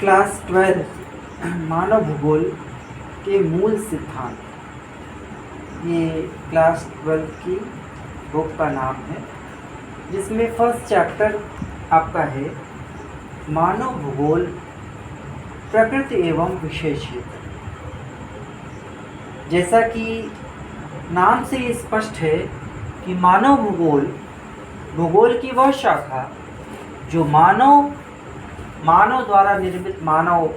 Class 12 मानव भूगोल के मूल सिद्धांत, ये क्लास 12 की बुक का नाम है, जिसमें फर्स्ट चैप्टर आपका है मानव भूगोल, प्रकृति एवं विषय क्षेत्र। जैसा कि नाम से स्पष्ट है कि मानव भूगोल भूगोल की वह शाखा जो मानव द्वारा निर्मित मानव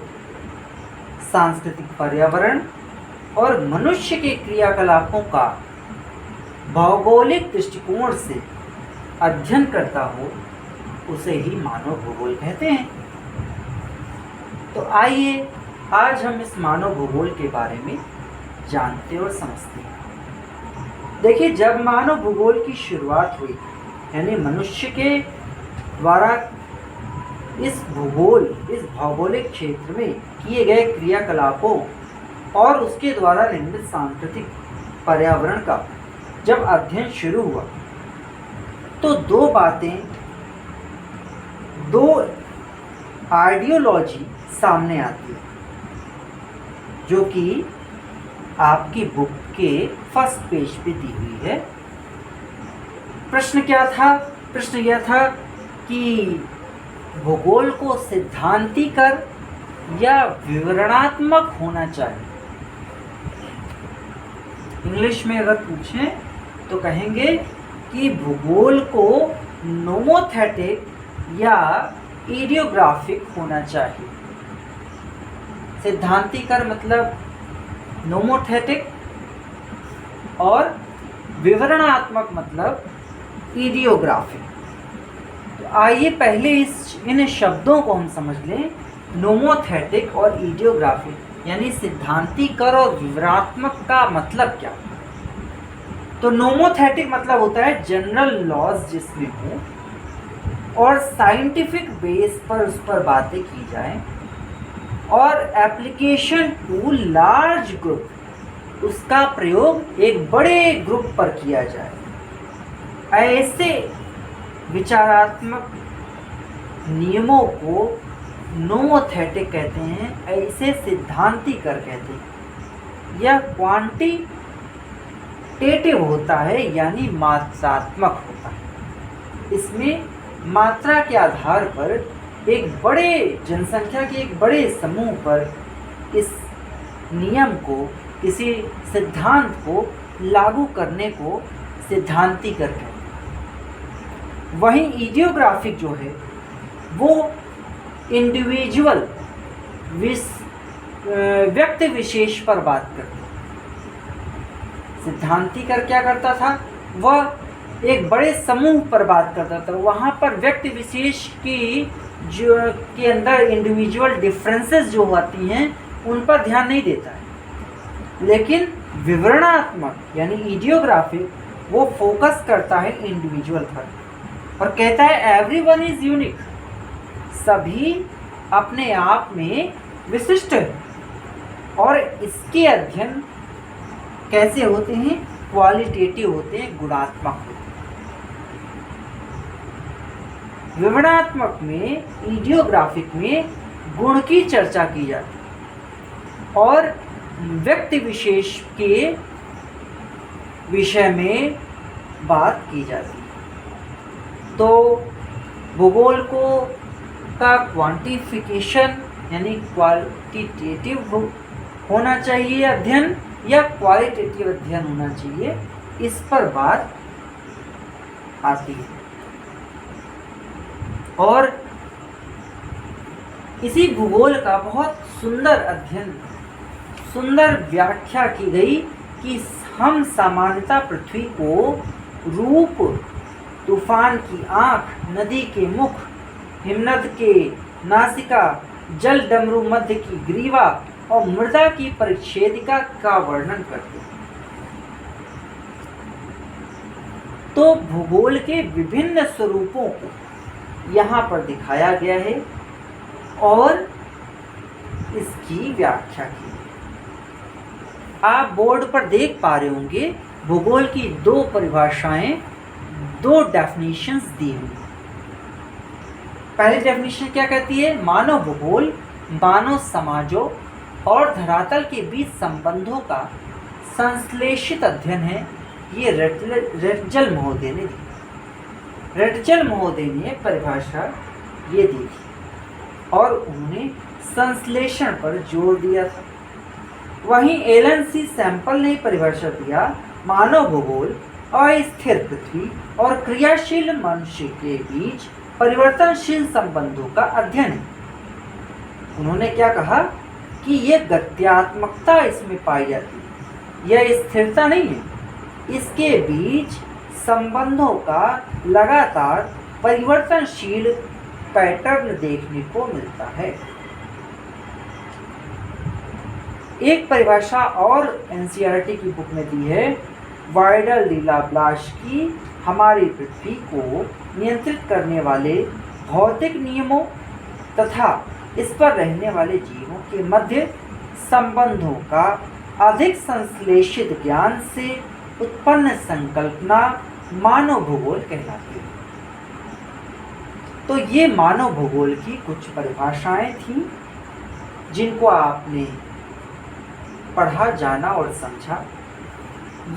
सांस्कृतिक पर्यावरण और मनुष्य के क्रियाकलापों का भौगोलिक दृष्टिकोण से अध्ययन करता हो, उसे ही मानव भूगोल कहते हैं। तो आइए आज हम इस मानव भूगोल के बारे में जानते और समझते हैं। देखिए, जब मानव भूगोल की शुरुआत हुई, यानी मनुष्य के द्वारा इस भौगोलिक क्षेत्र में किए गए क्रियाकलापों और उसके द्वारा निर्मित सांस्कृतिक पर्यावरण का जब अध्ययन शुरू हुआ, तो दो आइडियोलॉजी सामने आती है, जो कि आपकी बुक के फर्स्ट पेज पे दी हुई है। प्रश्न क्या था? प्रश्न यह था कि भूगोल को सिद्धांतिकर या विवरणात्मक होना चाहिए। इंग्लिश में अगर पूछें तो कहेंगे कि भूगोल को नोमोथेटिक या इडियोग्राफिक होना चाहिए। सिद्धांतिकर मतलब नोमोथेटिक और विवरणात्मक मतलब इडियोग्राफिक। तो आइए पहले इन शब्दों को हम समझ लें। नोमोथेटिक और इडियोग्राफिक यानी सिद्धांतिकर और विवरणात्मक का मतलब क्या? तो नोमोथेटिक मतलब होता है जनरल लॉज जिसमें हो और साइंटिफिक बेस पर उस पर बातें की जाएं, और एप्लीकेशन टू लार्ज ग्रुप, उसका प्रयोग एक बड़े ग्रुप पर किया जाए। ऐसे विचारात्मक नियमों को नोमोथेटिक कहते हैं, ऐसे सिद्धांतिकर कहते हैं। यह क्वांटिटेटिव होता है, यानी मात्रात्मक होता है। इसमें मात्रा के आधार पर एक बड़े जनसंख्या के एक बड़े समूह पर इस नियम को, किसी सिद्धांत को लागू करने को सिद्धांतिकर कहते हैं। वहीं इडियोग्राफिक जो है वो इंडिविजुअल व्यक्ति विशेष पर बात करता है। सिद्धांतिकर क्या करता था? वह एक बड़े समूह पर बात करता था। वहाँ पर व्यक्ति विशेष की जो के अंदर इंडिविजुअल डिफरेंसेस जो होती हैं उन पर ध्यान नहीं देता है। लेकिन विवरणात्मक यानी इडियोग्राफिक वो फोकस करता है इंडिविजुअल पर और कहता है एवरीवन इज यूनिक, सभी अपने आप में विशिष्ट है। और इसके अध्ययन कैसे होते हैं? क्वालिटेटिव होते हैं, गुणात्मक होते हैं। विवरणात्मक में, इडियोग्राफिक में गुण की चर्चा की जाती है और व्यक्ति विशेष के विषय में बात की जाती है। तो भूगोल का क्वांटिफिकेशन यानी क्वालिटेटिव होना चाहिए अध्ययन या क्वालिटेटिव अध्ययन होना चाहिए, इस पर बात आती है। और इसी भूगोल का बहुत सुंदर अध्ययन, सुंदर व्याख्या की गई कि हम सामान्यतः पृथ्वी को रूप, तूफान की आँख, नदी के मुख, हिमनद के नासिका, जल डमरू मध्य की ग्रीवा और मृदा की परिच्छेदिका का वर्णन करते हैं। तो भूगोल के विभिन्न स्वरूपों को यहाँ पर दिखाया गया है और इसकी व्याख्या की। आप बोर्ड पर देख पा रहे होंगे भूगोल की दो परिभाषाएं, दो डेफिनेशंस दी हुई। पहली डेफिनेशन क्या कहती है? मानव भूगोल मानव समाजों और धरातल के बीच संबंधों का संश्लेषित अध्ययन है। ये रेटजल महोदय ने दी। रेटजल महोदय ने परिभाषा ये दी थी और उन्होंने संश्लेषण पर जोर दिया था। वहीं एलन सी सैंपल ने परिभाषा दिया, मानव भूगोल अस्थिर पृथ्वी और क्रियाशील मनुष्य के बीच परिवर्तनशील संबंधों का अध्ययन है। उन्होंने क्या कहा कि यह गत्यात्मकता इसमें पाई जाती है, यह स्थिरता नहीं है, इसके बीच संबंधों का लगातार परिवर्तनशील पैटर्न देखने को मिलता है। एक परिभाषा और एनसीईआरटी की बुक में दी है, वाइडल डी लाप्लास की हमारी पृथ्वी को नियंत्रित करने वाले भौतिक नियमों तथा इस पर रहने वाले जीवों के मध्य संबंधों का अधिक संश्लेषित ज्ञान से उत्पन्न संकल्पना मानव भूगोल कहलाती है। तो ये मानव भूगोल की कुछ परिभाषाएं थीं जिनको आपने पढ़ा, जाना और समझा।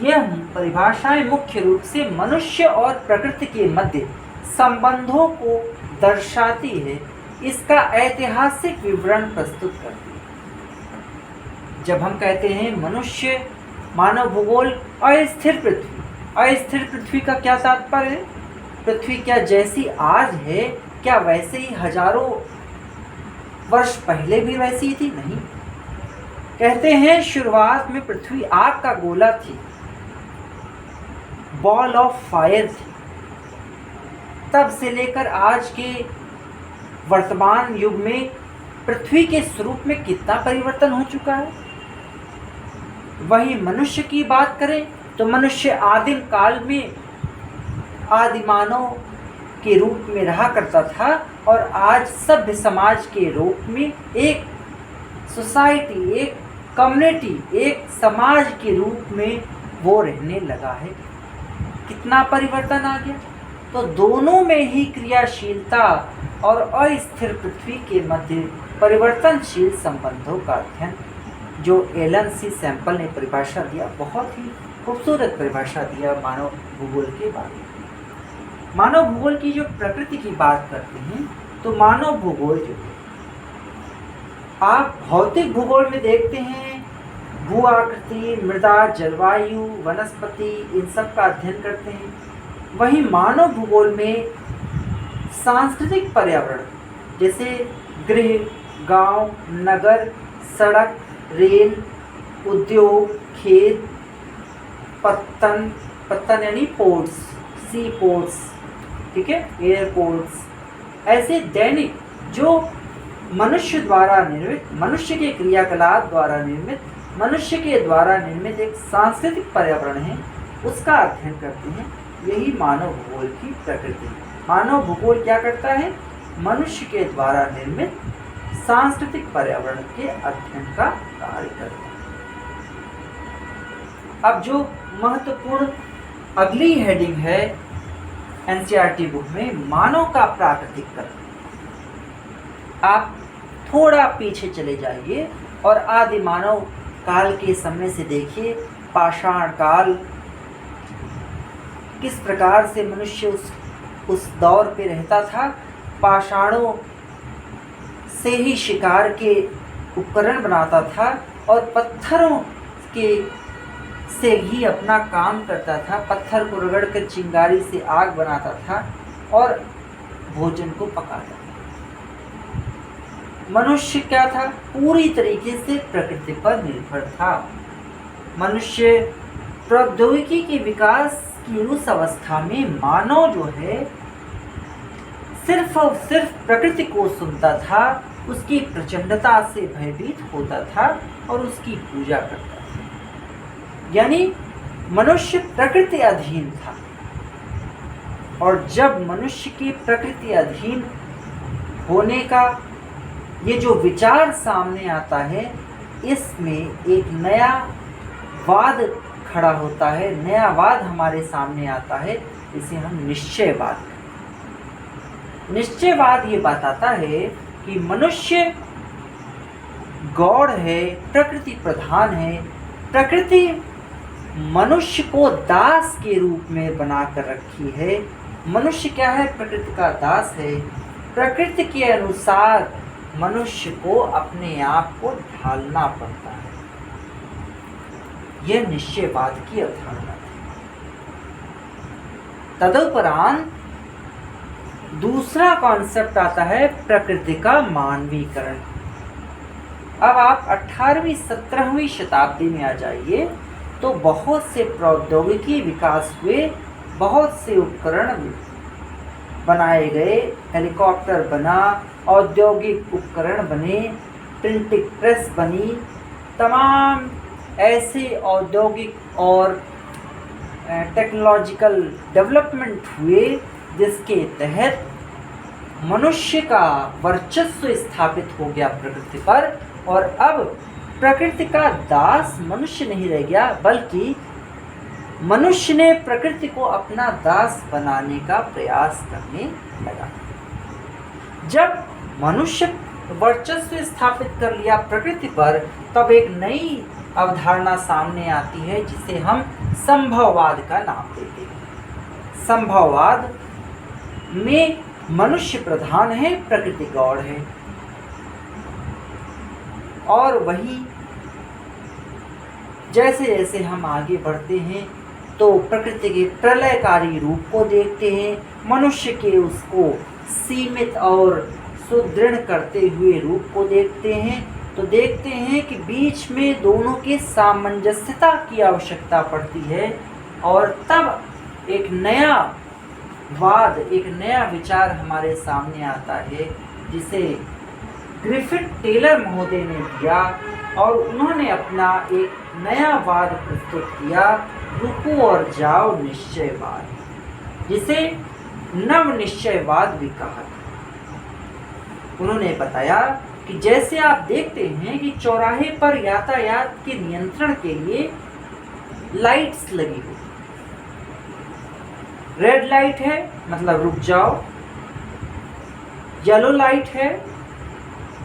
यह परिभाषाएं मुख्य रूप से मनुष्य और प्रकृति के मध्य संबंधों को दर्शाती है, इसका ऐतिहासिक विवरण प्रस्तुत करती है। जब हम कहते हैं मनुष्य, मानव भूगोल, अस्थिर पृथ्वी, अस्थिर पृथ्वी का क्या तात्पर्य है? पृथ्वी क्या जैसी आज है, क्या वैसे ही हजारों वर्ष पहले भी वैसी ही थी? नहीं। कहते हैं शुरुआत में पृथ्वी आग का गोला थी, बॉल ऑफ फायर थी। तब से लेकर आज के वर्तमान युग में पृथ्वी के स्वरूप में कितना परिवर्तन हो चुका है। वहीं मनुष्य की बात करें तो मनुष्य आदिम काल में आदिमानव के रूप में रहा करता था और आज सभ्य समाज के रूप में एक सोसाइटी, एक कम्युनिटी, एक समाज के रूप में वो रहने लगा है। कितना परिवर्तन आ गया। तो दोनों में ही क्रियाशीलता और अस्थिर पृथ्वी के मध्य परिवर्तनशील संबंधों का अध्ययन, जो एलन सी सैंपल ने परिभाषा दिया, बहुत ही खूबसूरत परिभाषा दिया मानव भूगोल के बारे में। मानव भूगोल की जो प्रकृति की बात करते हैं तो मानव भूगोल जो है, आप भौतिक भूगोल में देखते हैं भू आकृति, मृदा, जलवायु, वनस्पति, इन सब का अध्ययन करते हैं। वहीं मानव भूगोल में सांस्कृतिक पर्यावरण जैसे गृह, गांव, नगर, सड़क, रेल, उद्योग, खेत, पत्तन यानी पोर्ट्स, सी पोर्ट्स, ठीक है, एयरपोर्ट्स, ऐसे दैनिक जो मनुष्य द्वारा निर्मित, मनुष्य के क्रियाकलाप द्वारा निर्मित, मनुष्य के द्वारा निर्मित एक सांस्कृतिक पर्यावरण है, उसका अध्ययन करते हैं। यही मानव भूगोल की प्रकृति है। मानव भूगोल क्या करता है? मनुष्य के द्वारा निर्मित सांस्कृतिक पर्यावरण के अध्ययन का कार्य करता है। अब जो महत्वपूर्ण अगली हेडिंग है एनसीईआरटी बुक में, मानव का प्राकृतिक कर्म। आप थोड़ा पीछे चले जाइए और आदि मानव काल के समय से देखिए, पाषाण काल, किस प्रकार से मनुष्य उस दौर पे रहता था। पाषाणों से ही शिकार के उपकरण बनाता था और पत्थरों के से ही अपना काम करता था। पत्थर को रगड़कर चिंगारी से आग बनाता था और भोजन को पकाता था। मनुष्य क्या था? पूरी तरीके से प्रकृति पर निर्भर था। मनुष्य प्रौद्योगिकी के विकास की उस अवस्था में मानव जो है सिर्फ और सिर्फ प्रकृति को सुनता था, उसकी प्रचंडता से भयभीत होता था और उसकी पूजा करता था। यानी मनुष्य प्रकृति अधीन था। और जब मनुष्य की प्रकृति अधीन होने का ये जो विचार सामने आता है, इसमें एक नया वाद खड़ा होता है, नया वाद हमारे सामने आता है, इसे हम निश्चयवाद कहते हैं। निश्चयवाद ये बताता है कि मनुष्य गॉड है, प्रकृति प्रधान है। प्रकृति मनुष्य को दास के रूप में बना कर रखी है। मनुष्य क्या है? प्रकृति का दास है। प्रकृति के अनुसार मनुष्य को अपने आप को ढालना पड़ता है। यह निश्चयवाद की अवधारणा थी। तदुपरांत दूसरा कॉन्सेप्ट आता है प्रकृति का मानवीकरण। अब आप 18वीं 17वीं शताब्दी में आ जाइए तो बहुत से प्रौद्योगिकी विकास हुए, बहुत से उपकरण बनाए गए, हेलीकॉप्टर बना, औद्योगिक उपकरण बने, प्रिंटिंग प्रेस बनी, तमाम ऐसे औद्योगिक और टेक्नोलॉजिकल डेवलपमेंट हुए जिसके तहत मनुष्य का वर्चस्व स्थापित हो गया प्रकृति पर। और अब प्रकृति का दास मनुष्य नहीं रह गया, बल्कि मनुष्य ने प्रकृति को अपना दास बनाने का प्रयास करने लगा। जब मनुष्य वर्चस्व स्थापित कर लिया प्रकृति पर, तब एक नई अवधारणा सामने आती है जिसे हम संभववाद का नाम देते हैं। संभववाद में मनुष्य प्रधान है, प्रकृति गॉड है। और वही जैसे जैसे हम आगे बढ़ते हैं तो प्रकृति के प्रलयकारी रूप को देखते हैं, मनुष्य के उसको सीमित और सुदृढ़ करते हुए रूप को देखते हैं, तो देखते हैं कि बीच में दोनों के सामंजस्यता की आवश्यकता पड़ती है। और तब एक नया वाद, एक नया विचार हमारे सामने आता है जिसे ग्रिफिथ टेलर महोदय ने दिया, और उन्होंने अपना एक नया वाद प्रस्तुत किया, रुको और जाओ निश्चयवाद, जिसे नव निश्चयवाद भी कहा था। उन्होंने बताया कि जैसे आप देखते हैं कि चौराहे पर यातायात के नियंत्रण के लिए लाइट्स लगी हुई, रेड लाइट है मतलब रुक जाओ, येलो लाइट है,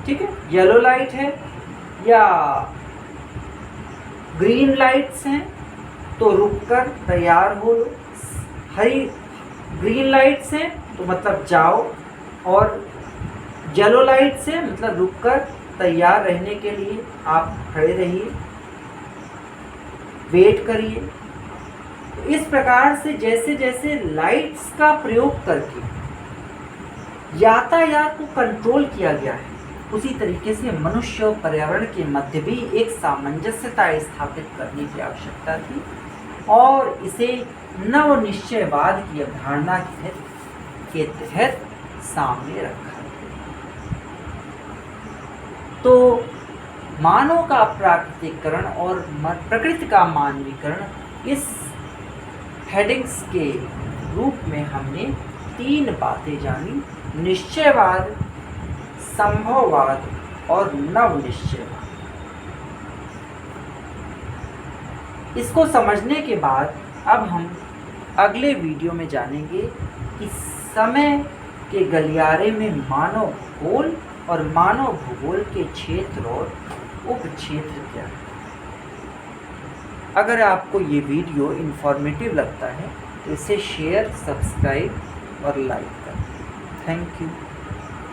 ठीक है, येलो लाइट है, या ग्रीन लाइट्स हैं तो रुककर तैयार हो लो, हरी ग्रीन लाइट्स हैं तो मतलब जाओ, और येलो लाइट्स हैं मतलब रुककर तैयार रहने के लिए आप खड़े रहिए, वेट करिए। इस प्रकार से जैसे जैसे लाइट्स का प्रयोग करके यातायात को कंट्रोल किया गया है, उसी तरीके से मनुष्य और पर्यावरण के मध्य भी एक सामंजस्यता स्थापित करने की आवश्यकता थी, और इसे नव निश्चयवाद की अवधारणा के तहत सामने रखा। तो मानव का प्राकृतिकरण और प्रकृति का मानवीकरण, इस हेडिंग्स के रूप में हमने 3 बातें जानी: निश्चयवाद, संभववाद और नव निश्चयवाद। इसको समझने के बाद अब हम अगले वीडियो में जानेंगे कि समय के गलियारे में मानव भूगोल और मानव भूगोल के क्षेत्र और उपक्षेत्र क्या है। अगर आपको ये वीडियो इन्फॉर्मेटिव लगता है तो इसे शेयर, सब्सक्राइब और लाइक करें। Thank you.